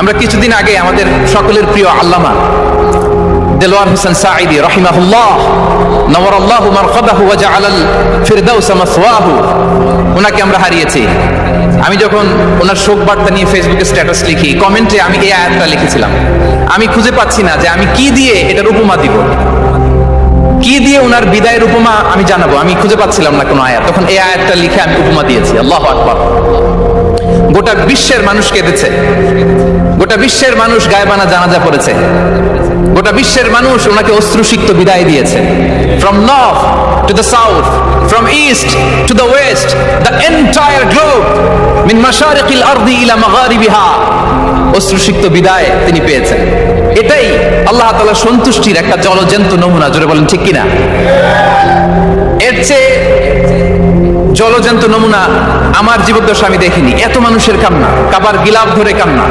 আমরা কিছুদিন আগে আমাদের সকলের প্রিয় আল্লামা দেলোয়ার হোসেন সাঈদী রাহিমাহুল্লাহ নওয়ারাল্লাহু মারকাদাহু ওয়া জাআলাল ফিরদাউস মাসওয়াহু, ওনাকে আমরা হারিয়েছি। আমি যখন ওনার শোক বার্তা নিয়ে ফেসবুকে স্ট্যাটাস লিখি, কমেন্টে আমি এই আয়াতটা লিখেছিলাম, আমি খুঁজে পাচ্ছি না যে আমি কি দিয়ে এটার উপমা দিব, কি দিয়ে ওনার বিদায়ের উপমা আমি জানাবো। আমি খুঁজে পাচ্ছিলাম না কোনো আয়াত, তখন এই আয়াতটা লিখে আমি উপমা দিয়েছি। আল্লাহু আকবার। গোটা বিশ্বের মানুষ কেঁদেছে, গোটা বিশ্বের মানুষ গায়বানা জানাজা পড়েছে, গোটা বিশ্বের মানুষ ওনাকে অশ্রুসিক্ত বিদায় দিয়েছে। From north to the south, from east to the west, the entire globe, min mashariqil ardi ila magharibiha, অশ্রুসিক্ত বিদায় তিনি পেয়েছেন। এটাই আল্লাহ তাআলার সন্তুষ্টির একটা জলজ্যান্ত নমুনা। জোরে বলেন ঠিক কিনা? এর চেয়ে জলজ্যান্ত নমুনা আমার জীবদ্দশা আমি দেখিনি। এত মানুষের কান্না, কাবার গিলাফ ধরে কান্না।